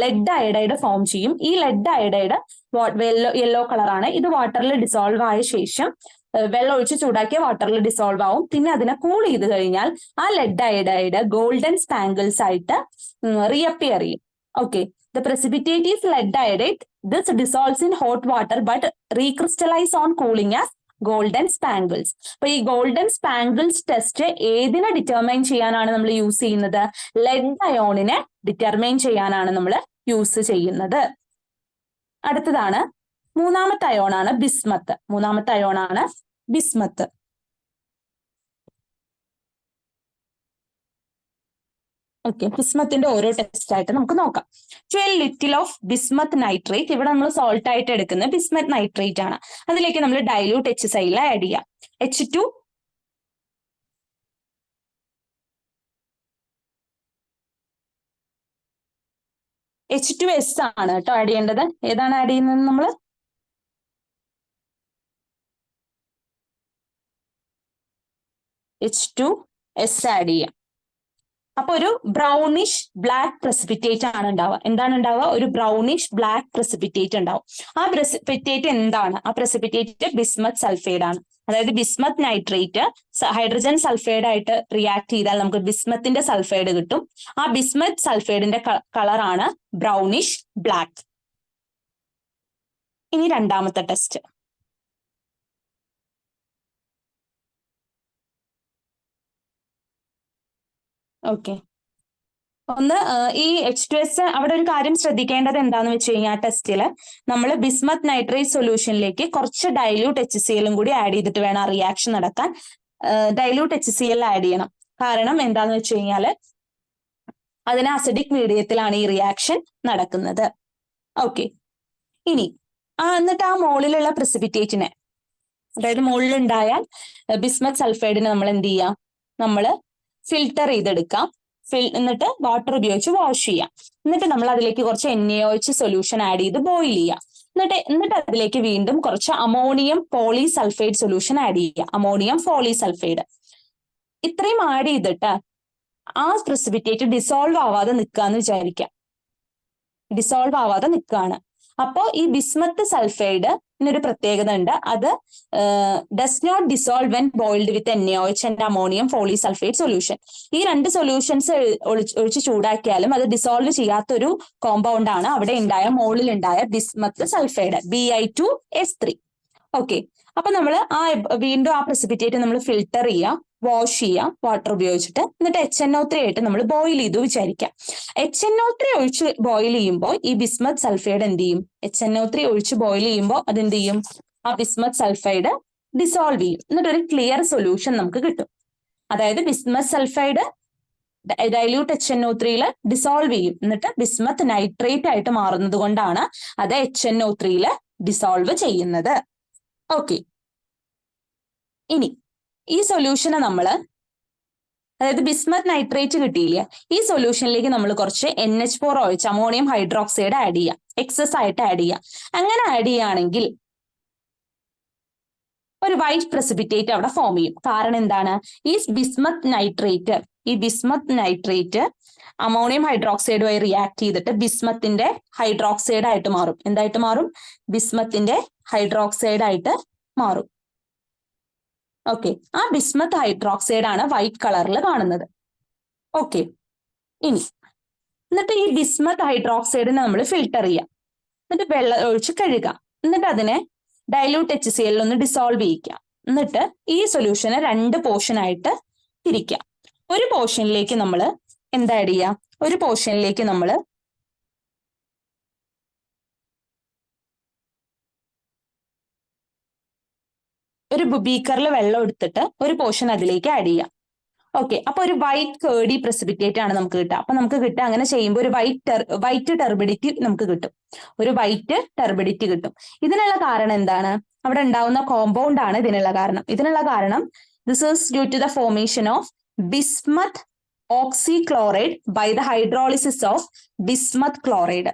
ലെഡ് അയഡൈഡ് ഫോം ചെയ്യും. ഈ ലെഡ് അയഡൈഡ് യെല്ലോ കളറാണ്. ഇത് വാട്ടറിൽ ഡിസോൾവ് ആയ ശേഷം വെള്ളം ഒഴിച്ച് ചൂടാക്കിയ വാട്ടറിൽ ഡിസോൾവ് ആവും. പിന്നെ അതിനെ കൂൾ ചെയ്ത് കഴിഞ്ഞാൽ ആ ലെഡ് അയഡൈഡ് ഗോൾഡൻ സ്പാങ്കിൾസ് ആയിട്ട് റീഅപ്പിയർ ചെയ്യും. Okay, the precipitate is lead iodide. This dissolves in hot water but recrystallize on cooling as golden spangles. അപ്പൊ ഈ ഗോൾഡൻ സ്പാങ്കിൾസ് ടെസ്റ്റ് ഏതിനെ ഡിറ്റർമൈൻ ചെയ്യാനാണ് നമ്മൾ യൂസ് ചെയ്യുന്നത്? ലെഡ് അയോണിനെ ഡിറ്റർമൈൻ ചെയ്യാനാണ് നമ്മൾ യൂസ് ചെയ്യുന്നത്. അടുത്തതാണ് മൂന്നാമത്തെ അയോണാണ് ബിസ്മത്ത്. മൂന്നാമത്തെ അയോണാണ് ബിസ്മത്ത്. ഓക്കെ, ബിസ്മത്തിന്റെ ഓരോ ടെസ്റ്റ് ആയിട്ട് നമുക്ക് നോക്കാം. 12 ലിറ്റിൽ ഓഫ് ബിസ്മത്ത് നൈട്രേറ്റ്. ഇവിടെ നമ്മൾ സോൾട്ട് ആയിട്ട് എടുക്കുന്ന ബിസ്മത്ത് നൈട്രേറ്റ് ആണ്. അതിലേക്ക് നമ്മൾ ഡൈല്യൂട്ട് HCl ആഡ് ചെയ്യാം. H2S ആണ് കേട്ടോ ആഡ് ചെയ്യേണ്ടത്. ഏതാണ് ആഡ് ചെയ്യുന്നത്? നമ്മൾ H2S ആഡ് ചെയ്യാം. അപ്പൊ ഒരു ബ്രൗണിഷ് ബ്ലാക്ക് പ്രസിപ്പിറ്റേറ്റ് ആണ് ഉണ്ടാവുക. എന്താണ് ഉണ്ടാവുക? ഒരു ബ്രൗണിഷ് ബ്ലാക്ക് പ്രസിപ്പിറ്റേറ്റ് ഉണ്ടാവും. ആ പ്രസിപ്പിറ്റേറ്റ് എന്താണ്? ആ പ്രസിപ്പിറ്റേറ്റ് ബിസ്മത്ത് സൾഫൈഡ് ആണ്. അതായത് ബിസ്മത്ത് നൈട്രേറ്റ് ഹൈഡ്രജൻ സൾഫൈഡ് ആയിട്ട് റിയാക്ട് ചെയ്താൽ നമുക്ക് ബിസ്മത്തിന്റെ സൾഫൈഡ് കിട്ടും. ആ ബിസ്മത്ത് സൾഫൈഡിന്റെ കളറാണ് ബ്രൗണിഷ് ബ്ലാക്ക്. ഇനി രണ്ടാമത്തെ ടെസ്റ്റ്. ഓക്കെ, ഒന്ന് ഈ H2S അവിടെ ഒരു കാര്യം ശ്രദ്ധിക്കേണ്ടത് എന്താന്ന് വെച്ച് കഴിഞ്ഞാൽ ടെസ്റ്റില് നമ്മൾ ബിസ്മത്ത് നൈട്രേറ്റ് സൊല്യൂഷനിലേക്ക് കുറച്ച് ഡൈല്യൂട്ട് HCl കൂടി ആഡ് ചെയ്തിട്ട് വേണം ആ റിയാക്ഷൻ നടക്കാൻ. ഡൈല്യൂട്ട് HCl ആഡ് ചെയ്യണം. കാരണം എന്താന്ന് വെച്ച് കഴിഞ്ഞാല് അതിന് അസിഡിക് മീഡിയത്തിലാണ് ഈ റിയാക്ഷൻ നടക്കുന്നത്. ഓക്കെ, ഇനി എന്നിട്ട് ആ മോളിലുള്ള പ്രസിപ്പിറ്റേറ്റിനെ, അതായത് മുകളിലുണ്ടായാൽ ബിസ്മത്ത് സൾഫൈഡിനെ നമ്മൾ എന്ത് ചെയ്യാം? നമ്മൾ ഫിൽട്ടർ ചെയ്തെടുക്കാം. എന്നിട്ട് വാട്ടർ ഉപയോഗിച്ച് വാഷ് ചെയ്യാം. എന്നിട്ട് നമ്മൾ അതിലേക്ക് കുറച്ച് NaOH സൊല്യൂഷൻ ആഡ് ചെയ്ത് ബോയിൽ ചെയ്യാം. എന്നിട്ട് അതിലേക്ക് വീണ്ടും കുറച്ച് അമോണിയം പോളിസൾഫൈഡ് സൊല്യൂഷൻ ആഡ് ചെയ്യുക. അമോണിയം പോളിസൾഫൈഡ് ഇത്രയും ആഡ് ചെയ്തിട്ട് ആ പ്രസിപ്പിറ്റേറ്റ് ഡിസോൾവ് ആവാതെ നിൽക്കാന്ന് വിചാരിക്കാം. ഡിസോൾവ് ആവാതെ നിൽക്കുകയാണ്. അപ്പോൾ ഈ ബിസ്മത്ത് സൾഫൈഡ് ഒരു പ്രത്യേകത ഉണ്ട്. അത് does not dissolve when boiled with NaOH and ammonium polysulphide solution. ഈ രണ്ട് സൊല്യൂഷൻസ് ഒഴിച്ച് ചൂടാക്കിയാലും അത് ഡിസോൾവ് ചെയ്യാത്തൊരു കോമ്പൗണ്ട് ആണ് അവിടെ മോളിലുണ്ടായ ബിസ്മത്ത് സൾഫൈഡ് Bi2S3. ഓക്കെ, അപ്പൊ നമ്മൾ വീണ്ടും ആ പ്രസിപ്പിറ്റേറ്റ് നമ്മൾ ഫിൽട്ടർ ചെയ്യുക, വാഷ് ചെയ്യാം വാട്ടർ ഉപയോഗിച്ചിട്ട്. എന്നിട്ട് HNO3 ആയിട്ട് നമ്മൾ ബോയിൽ ചെയ്തു വിചാരിക്കാം. HNO3 ഒഴിച്ച് ബോയിൽ ചെയ്യുമ്പോൾ ഈ ബിസ്മത്ത് സൾഫൈഡ് എന്ത് ചെയ്യും? HNO3 ഒഴിച്ച് ബോയിൽ ചെയ്യുമ്പോൾ അതെന്ത് ചെയ്യും? ആ ബിസ്മത്ത് സൾഫൈഡ് ഡിസോൾവ് ചെയ്യും. എന്നിട്ട് ഒരു ക്ലിയർ സൊല്യൂഷൻ നമുക്ക് കിട്ടും. അതായത് bismuth sulphide dilute HNO3 dissolve ചെയ്യും, എന്നിട്ട് ബിസ്മത്ത് നൈട്രേറ്റ് ആയിട്ട് മാറുന്നത് കൊണ്ടാണ് അത് HNO3 ഡിസോൾവ് ചെയ്യുന്നത്. ഓക്കെ, ഇനി ഈ സൊല്യൂഷനെ നമ്മള്, അതായത് ബിസ്മത്ത് നൈട്രേറ്റ് കിട്ടിയില്ല, ഈ സൊല്യൂഷനിലേക്ക് നമ്മൾ കുറച്ച് NH4 ഒഴിച്ച് അമോണിയം ഹൈഡ്രോക്സൈഡ് ആഡ് ചെയ്യാം, എക്സസ് ആയിട്ട് ആഡ് ചെയ്യാം. അങ്ങനെ ആഡ് ചെയ്യുകയാണെങ്കിൽ ഒരു വൈറ്റ് പ്രസിപ്പിറ്റേറ്റ് അവിടെ ഫോം ചെയ്യും. കാരണം എന്താണ്? ഈ ബിസ്മത്ത് നൈട്രേറ്റ് അമോണിയം ഹൈഡ്രോക്സൈഡുമായി റിയാക്ട് ചെയ്തിട്ട് ബിസ്മത്തിന്റെ ഹൈഡ്രോക്സൈഡ് ആയിട്ട് മാറും. എന്തായിട്ട് മാറും? ബിസ്മത്തിന്റെ ഹൈഡ്രോക്സൈഡ് ആയിട്ട് മാറും. ഓക്കെ, ആ ബിസ്മത്ത് ഹൈഡ്രോക്സൈഡ് ആണ് വൈറ്റ് കളറിൽ കാണുന്നത്. ഓക്കെ, എന്നിട്ട് ഈ ബിസ്മത്ത് ഹൈഡ്രോക്സൈഡിനെ നമ്മൾ ഫിൽട്ടർ ചെയ്യാം, എന്നിട്ട് വെള്ളം ഒഴിച്ച് കഴുകാം, എന്നിട്ട് അതിനെ ഡൈല്യൂട്ട് HCl ഒന്ന് ഡിസോൾവ് ചെയ്യിക്കാം. എന്നിട്ട് ഈ സൊല്യൂഷനെ 2 പോർഷൻ ആയിട്ട് തിരിക്കാം. ഒരു പോർഷനിലേക്ക് നമ്മൾ എന്താ ആഡ് ചെയ്യാം? ഒരു പോർഷനിലേക്ക് നമ്മൾ ഒരു ബീക്കറിൽ വെള്ളം എടുത്തിട്ട് ഒരു പോർഷൻ അതിലേക്ക് ആഡ് ചെയ്യാം. ഓക്കെ, അപ്പൊ ഒരു വൈറ്റ് കേർഡി പ്രസിപ്പിറ്റേറ്റ് ആണ് നമുക്ക് കിട്ടുക. അപ്പൊ നമുക്ക് കിട്ടുക, അങ്ങനെ ചെയ്യുമ്പോൾ ഒരു വൈറ്റ് ടെർബിഡിറ്റി നമുക്ക് കിട്ടും, ഒരു വൈറ്റ് ടെർബിഡിറ്റി കിട്ടും. ഇതിനുള്ള കാരണം എന്താണ്? അവിടെ ഉണ്ടാവുന്ന കോമ്പൗണ്ട് ആണ് ഇതിനുള്ള കാരണം. This is due to the formation of bismuth oxychloride by the hydrolysis of bismuth chloride.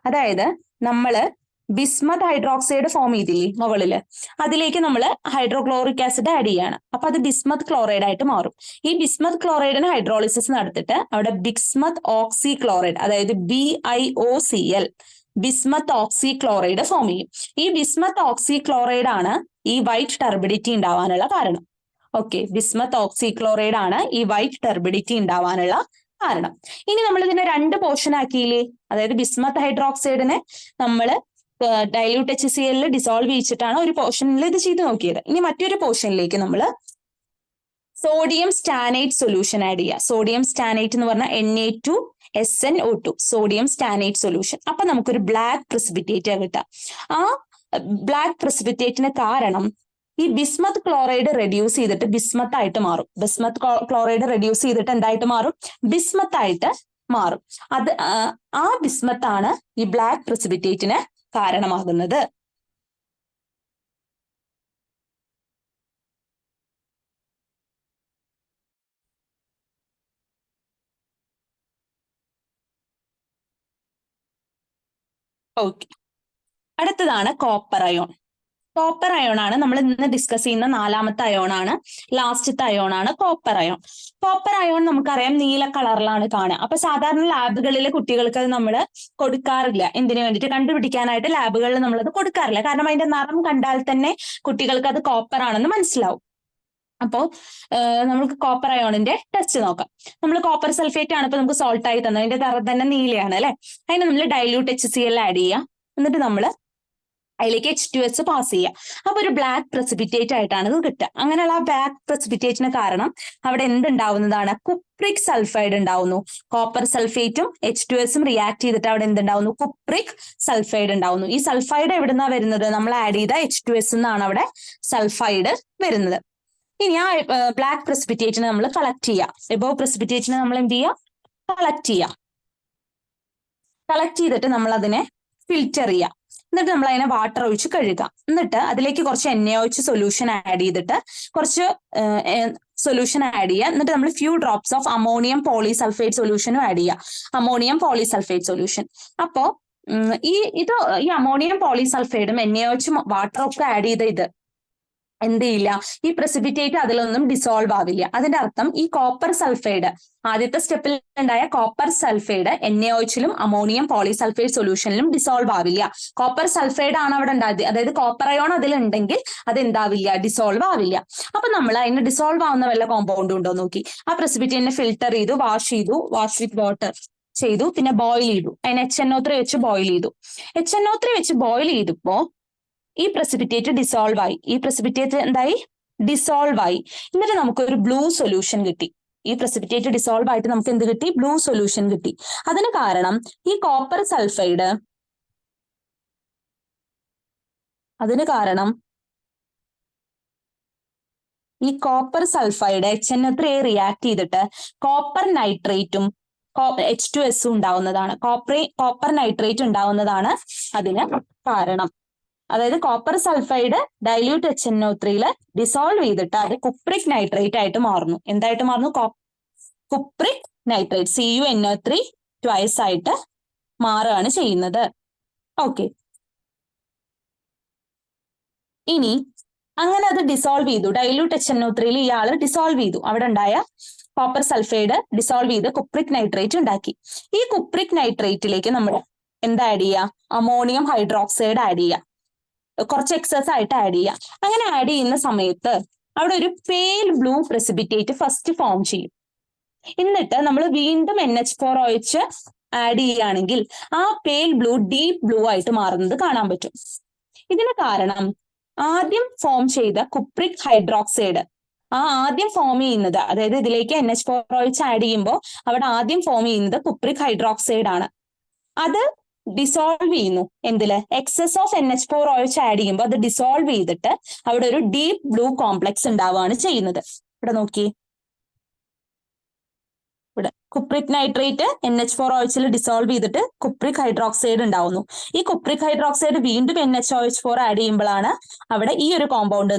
അതായത് നമ്മള് ബിസ്മത്ത് ഹൈഡ്രോക്സൈഡ് ഫോം ചെയ്തില്ലേ മുകളില്, അതിലേക്ക് നമ്മൾ ഹൈഡ്രോക്ലോറിക് ആസിഡ് ആഡ് ചെയ്യാണ്. അപ്പൊ അത് ബിസ്മത്ത് ക്ലോറൈഡ് ആയിട്ട് മാറും. ഈ ബിസ്മത്ത് ക്ലോറൈഡിന് ഹൈഡ്രോളിസിസ് നടത്തിയിട്ട് അവിടെ ബിസ്മത്ത് ഓക്സിക്ലോറൈഡ്, അതായത് BiOCl, ബിസ്മത്ത് ഓക്സിക്ലോറൈഡ് ഫോം ചെയ്യും. ഈ ബിസ്മത്ത് ഓക്സിക്ലോറൈഡ് ആണ് ഈ വൈറ്റ് ടെർബിഡിറ്റി ഉണ്ടാവാനുള്ള കാരണം. ഓക്കെ, ബിസ്മത്ത് ഓക്സിക്ലോറൈഡ് ആണ് ഈ വൈറ്റ് ടെർബിഡിറ്റി ഉണ്ടാവാനുള്ള കാരണം. ഇനി നമ്മൾ ഇതിനെ 2 പോർഷൻ ആക്കിയില്ലേ, അതായത് ബിസ്മത്ത് ഹൈഡ്രോക്സൈഡിനെ നമ്മൾ ഡൈല്യൂട്ട് HCl ഡിസോൾവ് ചെയ്യിച്ചിട്ടാണ് ഒരു പോർഷനിൽ ഇത് ചെയ്ത് നോക്കിയത്. ഇനി മറ്റൊരു പോർഷനിലേക്ക് നമ്മൾ സോഡിയം സ്റ്റാനേറ്റ് സൊല്യൂഷൻ ആഡ് ചെയ്യുക. സോഡിയം സ്റ്റാനേറ്റ് എന്ന് പറഞ്ഞാൽ Na2SnO2, സോഡിയം സ്റ്റാനേറ്റ് സൊല്യൂഷൻ. അപ്പൊ നമുക്കൊരു ബ്ലാക്ക് പ്രസിപ്പിറ്റേറ്റ് കിട്ടുക. ആ ബ്ലാക്ക് പ്രസിപ്പിറ്റേറ്റിന് കാരണം ഈ ബിസ്മത്ത് ക്ലോറൈഡ് റെഡ്യൂസ് ചെയ്തിട്ട് ബിസ്മത്ത് ആയിട്ട് മാറും. ബിസ്മത്ത് ക്ലോറൈഡ് റെഡ്യൂസ് ചെയ്തിട്ട് എന്തായിട്ട് മാറും? ബിസ്മത്ത് ആയിട്ട് മാറും. അത് ആ ബിസ്മത്ത് ആണ് ഈ ബ്ലാക്ക് പ്രസിപ്പിറ്റേറ്റിന് കാരണമാകുന്നത്. ഓക്കെ, അടുത്തതാണ് കോപ്പർ അയോൺ. കോപ്പർ അയോൺ ആണ് നമ്മൾ ഇന്ന് ഡിസ്കസ് ചെയ്യുന്ന 4ാമത്തെ അയോൺ ആണ്, ലാസ്റ്റത്തെ അയോൺ ആണ് കോപ്പർ അയോൺ. കോപ്പർ അയോൺ നമുക്കറിയാം നീല കളറിലാണ് കാണുക. അപ്പൊ സാധാരണ ലാബുകളിലെ കുട്ടികൾക്ക് അത് നമ്മൾ കൊടുക്കാറില്ല. എന്തിനു വേണ്ടിയിട്ട്? കണ്ടുപിടിക്കാനായിട്ട് ലാബുകളിൽ നമ്മളത് കൊടുക്കാറില്ല. കാരണം അതിന്റെ നിറം കണ്ടാൽ തന്നെ കുട്ടികൾക്ക് അത് കോപ്പർ ആണെന്ന് മനസ്സിലാവും. അപ്പോ നമുക്ക് കോപ്പർ അയോണിന്റെ ടെസ്റ്റ് നോക്കാം. നമ്മൾ കോപ്പർ സൾഫേറ്റ് ആണ് ഇപ്പൊ നമുക്ക് സോൾട്ട് ആയി തന്നത്, അതിന്റെ നിറം തന്നെ നീലയാണ് അല്ലെ. അതിന് നമ്മൾ ഡൈല്യൂട്ട് HCl ആഡ് ചെയ്യാം, എന്നിട്ട് നമ്മൾ അതിലേക്ക് H2S പാസ് ചെയ്യുക. അപ്പൊ ഒരു ബ്ലാക്ക് പ്രസിപ്പിറ്റേറ്റ് ആയിട്ടാണ് ഇത് കിട്ടുക. അങ്ങനെയുള്ള ആ ബ്ലാക്ക് പ്രസിപ്പിറ്റേറ്റിന് കാരണം അവിടെ എന്തുണ്ടാവുന്നതാണ്? കുപ്രിക് സൾഫൈഡ് ഉണ്ടാവുന്നു. കോപ്പർ സൾഫേറ്റും H2S റിയാക്ട് ചെയ്തിട്ട് അവിടെ എന്തുണ്ടാവുന്നു? കുപ്രിക് സൾഫൈഡ് ഉണ്ടാവുന്നു. ഈ സൾഫൈഡ് എവിടുന്നാ വരുന്നത്? നമ്മൾ ആഡ് ചെയ്ത H2S എന്നാണ് അവിടെ സൾഫൈഡ് വരുന്നത്. ഇനി ആ ബ്ലാക്ക് പ്രസിപ്പിറ്റേറ്റിനെ നമ്മൾ കളക്ട് ചെയ്യാം. എബോവ് പ്രസിപ്പിറ്റേറ്റിനെ നമ്മൾ എന്ത് ചെയ്യാം? കളക്ട് ചെയ്യാം. കളക്ട് ചെയ്തിട്ട് നമ്മൾ അതിനെ ഫിൽറ്റർ ചെയ്യാം. എന്നിട്ട് നമ്മൾ അതിനെ വാട്ടർ ഒഴിച്ച് കഴുകാം. എന്നിട്ട് അതിലേക്ക് കുറച്ച് NaOH സൊല്യൂഷൻ ആഡ് ചെയ്തിട്ട് കുറച്ച് സൊല്യൂഷൻ ആഡ് ചെയ്യുക. എന്നിട്ട് നമ്മൾ few drops of ammonium polysulphate സൊല്യൂഷനും ആഡ് ചെയ്യുക. Ammonium polysulphate solution. അപ്പോ ഈ അമോണിയം പോളിസൾഫേറ്റും NaOH വാട്ടറും ഒക്കെ ആഡ് ചെയ്ത ഇത് എന്ത് ചെയ്യില്ല? ഈ പ്രസിപ്പിറ്റേറ്റ് അതിലൊന്നും ഡിസോൾവ് ആവില്ല. അതിന്റെ അർത്ഥം ഈ കോപ്പർ സൾഫൈഡ്, ആദ്യത്തെ സ്റ്റെപ്പിൽ ഉണ്ടായ കോപ്പർ സൾഫൈഡ് NaOHലും അമോണിയം പോളിസൾഫേറ്റ് സൊല്യൂഷനിലും ഡിസോൾവ് ആവില്ല. കോപ്പർ സൾഫൈഡ് ആണ് അവിടെ ഉണ്ടായത്, അതായത് കോപ്പർ അയോൺ അതിലുണ്ടെങ്കിൽ അത് എന്താവില്ല? ഡിസോൾവ് ആവില്ല. അപ്പൊ നമ്മൾ അതിന് ഡിസോൾവ് ആവുന്ന വല്ല കോമ്പൗണ്ട് ഉണ്ടോ നോക്കി. ആ പ്രസിപ്പിറ്റേറ്റിനെ ഫിൽട്ടർ ചെയ്തു, വാഷ് വിത്ത് വാട്ടർ ചെയ്തു, പിന്നെ ബോയിൽ ചെയ്തു. അതിന് HNO3 വെച്ച് ബോയിൽ ചെയ്തു. HNO3 വെച്ച് ബോയിൽ ചെയ്തപ്പോ ഈ പ്രസിപ്പിറ്റേറ്റ് ഡിസോൾവ് ആയി. ഈ പ്രസിപ്പിറ്റേറ്റ് എന്തായി? ഡിസോൾവ് ആയി. എന്നിട്ട് നമുക്കൊരു ബ്ലൂ സൊല്യൂഷൻ കിട്ടി. ഈ പ്രസിപ്പിറ്റേറ്റ് ഡിസോൾവ് ആയിട്ട് നമുക്ക് എന്ത് കിട്ടി? ബ്ലൂ സൊല്യൂഷൻ കിട്ടി. അതിന് കാരണം ഈ കോപ്പർ സൾഫൈഡ്, ഈ കോപ്പർ സൾഫൈഡ് HNO3 റിയാക്ട് ചെയ്തിട്ട് കോപ്പർ നൈട്രേറ്റും H2S ഉണ്ടാവുന്നതാണ്. കോപ്പർ നൈട്രേറ്റ് ഉണ്ടാവുന്നതാണ് അതിന് കാരണം. അതായത് copper sulphide dilute HNO3 dissolve ചെയ്തിട്ട് അത് കുപ്രിക് നൈട്രേറ്റ് ആയിട്ട് മാറുന്നു. എന്തായിട്ട് മാറുന്നു? കുപ്രിക് നൈട്രേറ്റ് CuNO3 ട്വൈസ് ആയിട്ട് മാറുകയാണ് ചെയ്യുന്നത്. ഓക്കെ, ഇനി അങ്ങനെ അത് ഡിസോൾവ് ചെയ്തു. ഡൈല്യൂട്ട് HNO3 ഇയാൾ ഡിസോൾവ് ചെയ്തു. അവിടെ ഉണ്ടായ കോപ്പർ സൾഫൈഡ് ഡിസോൾവ് ചെയ്ത് കുപ്രിക് നൈട്രേറ്റ് ഉണ്ടാക്കി. ഈ കുപ്രിക് നൈട്രേറ്റിലേക്ക് നമ്മൾ എന്താ ആഡ് ചെയ്യുക? അമോണിയം ഹൈഡ്രോക്സൈഡ് ആഡ് ചെയ്യുക. കുറച്ച് എക്സസ് ആയിട്ട് ആഡ് ചെയ്യുക. അങ്ങനെ ആഡ് ചെയ്യുന്ന സമയത്ത് അവിടെ ഒരു പേൽ ബ്ലൂ പ്രസിപ്പിറ്റേറ്റ് ഫസ്റ്റ് ഫോം ചെയ്യും. എന്നിട്ട് നമ്മൾ വീണ്ടും NH4OH ആഡ് ചെയ്യുകയാണെങ്കിൽ ആ പേൽ ബ്ലൂ ഡീപ്പ് ബ്ലൂ ആയിട്ട് മാറുന്നത് കാണാൻ പറ്റും. ഇതിന് കാരണം ആദ്യം ഫോം ചെയ്ത കുപ്രിക് ഹൈഡ്രോക്സൈഡ്, ആ ആദ്യം ഫോം ചെയ്യുന്നത്, അതായത് ഇതിലേക്ക് NH4OH ആഡ് ചെയ്യുമ്പോൾ അവിടെ ആദ്യം ഫോം ചെയ്യുന്നത് കുപ്രിക് ഹൈഡ്രോക്സൈഡ് ആണ്. അത് ഡിസോൾവ് ചെയ്യുന്നു എന്തില്? എക്സസ് ഓഫ് NH4OH ആഡ് ചെയ്യുമ്പോൾ അത് ഡിസോൾവ് ചെയ്തിട്ട് അവിടെ ഒരു ഡീപ്പ് ബ്ലൂ കോംപ്ലക്സ് ഉണ്ടാവുകയാണ് ചെയ്യുന്നത്. ഇവിടെ നോക്കി, ഇവിടെ കുപ്രിക് നൈട്രേറ്റ് NH4OH ഡിസോൾവ് ചെയ്തിട്ട് കുപ്രിക് ഹൈഡ്രോക്സൈഡ് ഉണ്ടാവുന്നു. ഈ കുപ്രിക് ഹൈഡ്രോക്സൈഡ് വീണ്ടും NHOH4 ആഡ് ചെയ്യുമ്പോഴാണ് അവിടെ ഈ ഒരു കോമ്പൗണ്ട്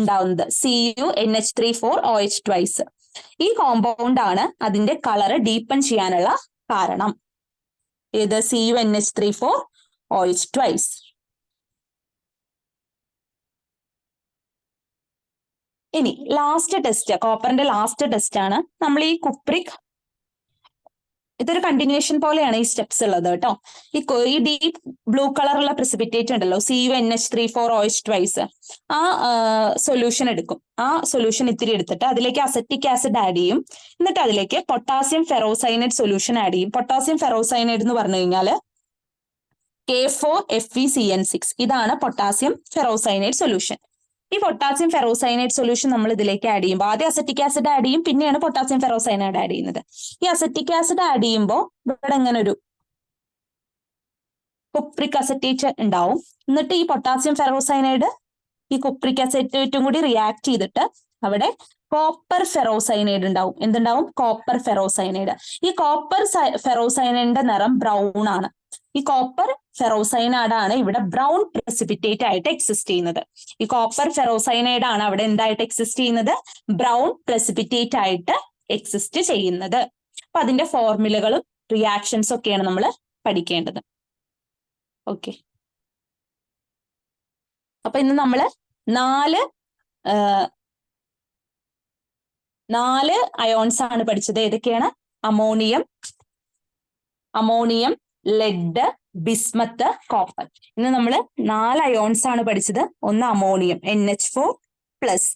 ഉണ്ടാവുന്നത്, CuNH3,4OH ട്വൈസ്. ഈ കോമ്പൗണ്ട് ആണ് അതിന്റെ കളറ് ഡീപ്പൻ ചെയ്യാനുള്ള കാരണം. ഇത് CuNH3,4OH ട്വൈസ്. ഇനി ലാസ്റ്റ് ടെസ്റ്റ്, കോപ്പറിന്റെ ലാസ്റ്റ് ടെസ്റ്റ് ആണ് നമ്മൾ ഈ കുപ്രിക്, ഇതൊരു കണ്ടിന്യൂഷൻ പോലെയാണ് ഈ സ്റ്റെപ്സ് ഉള്ളത് കേട്ടോ. ഈ ഡീപ്പ് ബ്ലൂ കളറുള്ള പ്രസിപ്പിറ്റേറ്റ് ഉണ്ടല്ലോ, CuNH3,4OH ട്വൈസ്, ആ സൊല്യൂഷൻ എടുക്കും. ആ സൊല്യൂഷൻ ഇത്തിരി എടുത്തിട്ട് അതിലേക്ക് അസറ്റിക് ആസിഡ് ആഡ് ചെയ്യും. എന്നിട്ട് അതിലേക്ക് പൊട്ടാസ്യം ഫെറോസൈനൈഡ് സൊല്യൂഷൻ ആഡ് ചെയ്യും. പൊട്ടാസ്യം ഫെറോസൈനൈഡ് എന്ന് പറഞ്ഞു കഴിഞ്ഞാൽ K4FeCN6, ഇതാണ് പൊട്ടാസ്യം ഫെറോസൈനൈഡ് സൊല്യൂഷൻ. ഈ പൊട്ടാസ്യം ഫെറോസൈനൈഡ് സൊല്യൂഷൻ നമ്മൾ ഇതിലേക്ക് ആഡ് ചെയ്യുമ്പോൾ ആദ്യം അസറ്റിക് ആസിഡ് ആഡ് ചെയ്യും, പിന്നെയാണ് പൊട്ടാസ്യം ഫെറോസൈനൈഡ് ആഡ് ചെയ്യുന്നത്. ഈ അസറ്റിക് ആസിഡ് ആഡ് ചെയ്യുമ്പോൾ ഇവിടെ ഇങ്ങനെ ഒരു കുപ്രിക് അസറ്റേറ്റ് ഉണ്ടാവും. എന്നിട്ട് ഈ പൊട്ടാസ്യം ഫെറോസൈനൈഡ് ഈ കുപ്രിക് അസറ്റേറ്റും കൂടി റിയാക്ട് ചെയ്തിട്ട് അവിടെ കോപ്പർ ഫെറോസൈനൈഡ് ഉണ്ടാവും. എന്തുണ്ടാവും? Copper ferrocyanide. ഈ കോപ്പർ ഫെറോസൈനൈഡിന്റെ നിറം ബ്രൗൺ ആണ്. ഈ കോപ്പർ ഫെറോസൈനൈഡ് ആണ് ഇവിടെ ബ്രൗൺ പ്രസിപ്പിറ്റേറ്റ് ആയിട്ട് എക്സിസ്റ്റ് ചെയ്യുന്നത്. ഈ കോപ്പർ ഫെറോസൈനൈഡ് ആണ് അവിടെ എന്തായിട്ട് എക്സിസ്റ്റ് ചെയ്യുന്നത്? ബ്രൗൺ പ്രസിപ്പിറ്റേറ്റ് ആയിട്ട് എക്സിസ്റ്റ് ചെയ്യുന്നത്. അപ്പൊ അതിന്റെ ഫോർമുലകളും റിയാക്ഷൻസും ഒക്കെയാണ് നമ്മൾ പഠിക്കേണ്ടത്. ഓക്കെ, അപ്പൊ ഇന്ന് നമ്മള് നാല് അയോൺസ് ആണ് പഠിച്ചത്. ഏതൊക്കെയാണ്? Ammonium, lead, bismuth, copper. ഇന്ന് നമ്മൾ 4 അയോൺസ് ആണ് പഠിച്ചത്. ഒന്ന് ammonium NH4+,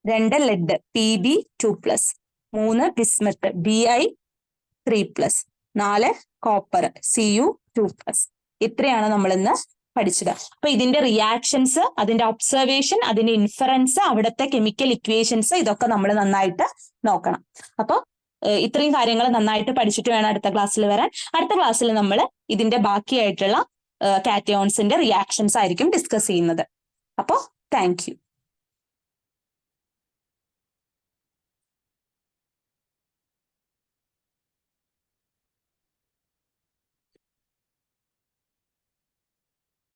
2 lead Pb2+, 3 bismuth Bi3+, 4 copper Cu2+. ഇത്രയാണ് നമ്മൾ ഇന്ന് പഠിച്ചത്. അപ്പൊ ഇതിന്റെ റിയാക്ഷൻസ്, അതിന്റെ ഒബ്സർവേഷൻ, അതിന്റെ ഇൻഫറൻസ്, അവിടുത്തെ കെമിക്കൽ ഇക്വേഷൻസ്, ഇതൊക്കെ നമ്മൾ നന്നായിട്ട് നോക്കണം. അപ്പൊ ഇത്രയും കാര്യങ്ങൾ നന്നായിട്ട് പഠിച്ചിട്ട് വേണം അടുത്ത ക്ലാസ്സിൽ വരാൻ. അടുത്ത ക്ലാസ്സിൽ നമ്മൾ ഇതിന്റെ ബാക്കിയായിട്ടുള്ള കാറ്റയോൺസിന്റെ റിയാക്ഷൻസ് ആയിരിക്കും ഡിസ്കസ് ചെയ്യുന്നത്. അപ്പോൾ താങ്ക് യു.